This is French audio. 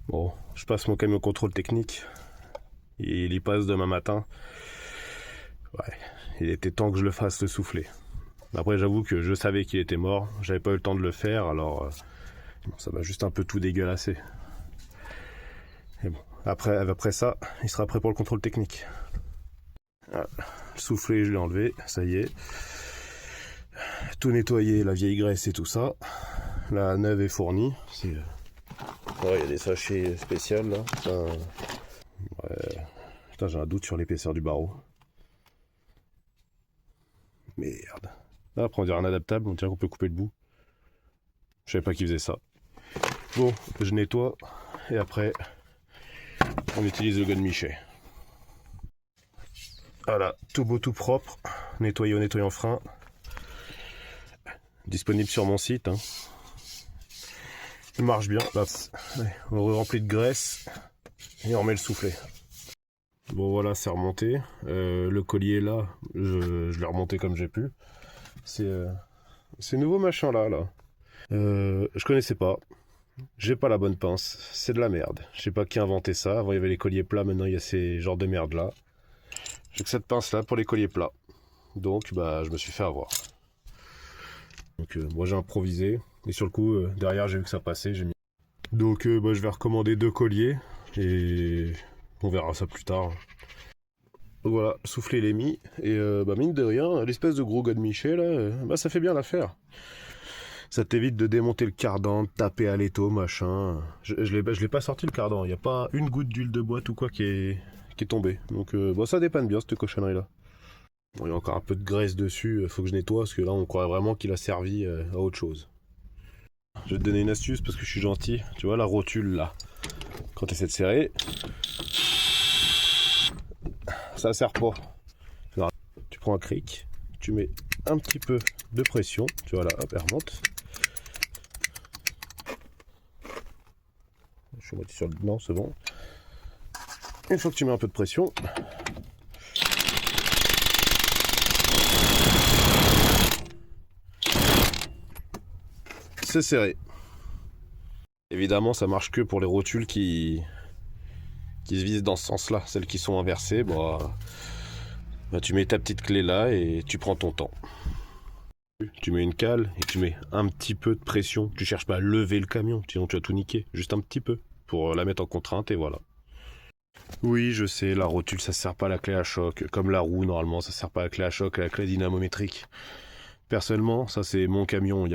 Bon, je passe mon camion contrôle technique. Il y passe demain matin. Ouais, il était temps que je le fasse le souffler. Après, j'avoue que je savais qu'il était mort. J'avais pas eu le temps de le faire, alors ça m'a juste un peu tout dégueulassé. Et bon, après ça, il sera prêt pour le contrôle technique. Voilà. Le soufflet, je l'ai enlevé, ça y est. Tout nettoyé, la vieille graisse et tout ça. La neuve est fournie. Il y a des sachets spéciaux là. Putain, j'ai un doute sur l'épaisseur du barreau. Merde. Là, après, on dirait un adaptable, on dirait qu'on peut couper le bout. Je savais pas qu'ils faisaient ça. Bon, je nettoie et après, on utilise le godemichet. Voilà, tout beau, tout propre. Nettoyé au nettoyant frein. Disponible sur mon site. Hein. Il marche bien. Là, on remplit de graisse et on remet le soufflet. Bon voilà, c'est remonté. Le collier là, je l'ai remonté comme j'ai pu. C'est nouveau machin là. Je connaissais pas. J'ai pas la bonne pince. C'est de la merde. Je sais pas qui a inventé ça. Avant il y avait les colliers plats, maintenant il y a ces genres de merde là. J'ai que cette pince là pour les colliers plats. Donc bah je me suis fait avoir. Donc moi j'ai improvisé. Et sur le coup, derrière j'ai vu que ça passait. J'ai mis... Donc bah, je vais recommander 2 colliers. Et on verra ça plus tard. Donc voilà, le soufflet il est mis. Et bah mine de rien, l'espèce de gros godemichet là, bah ça fait bien l'affaire. Ça t'évite de démonter le cardan, de taper à l'étau, machin. Je l'ai pas sorti le cardan. Il n'y a pas une goutte d'huile de boîte ou quoi qui est tombée. Donc bon, ça dépanne bien cette cochonnerie là. Bon, il y a encore un peu de graisse dessus, faut que je nettoie parce que là on croirait vraiment qu'il a servi à autre chose. Je vais te donner une astuce parce que je suis gentil. Tu vois la rotule là, quand tu essaies de serrer, ça sert pas. Alors, tu prends un cric, tu mets un petit peu de pression, tu vois là, hop, elle remonte. Je suis moitié sur le... Non, c'est bon. Une fois que tu mets un peu de pression, c'est serré. Évidemment, ça marche que pour les rotules qui se visent dans ce sens-là. Celles qui sont inversées, bah, tu mets ta petite clé là et tu prends ton temps. Tu mets une cale et tu mets un petit peu de pression. Tu cherches pas à lever le camion, sinon tu vas tout niquer. Juste un petit peu pour la mettre en contrainte et voilà. Oui, je sais, la rotule ça sert pas à la clé à choc. Comme la roue, normalement, ça sert pas à la clé à choc, à la clé dynamométrique. Personnellement, ça c'est mon camion.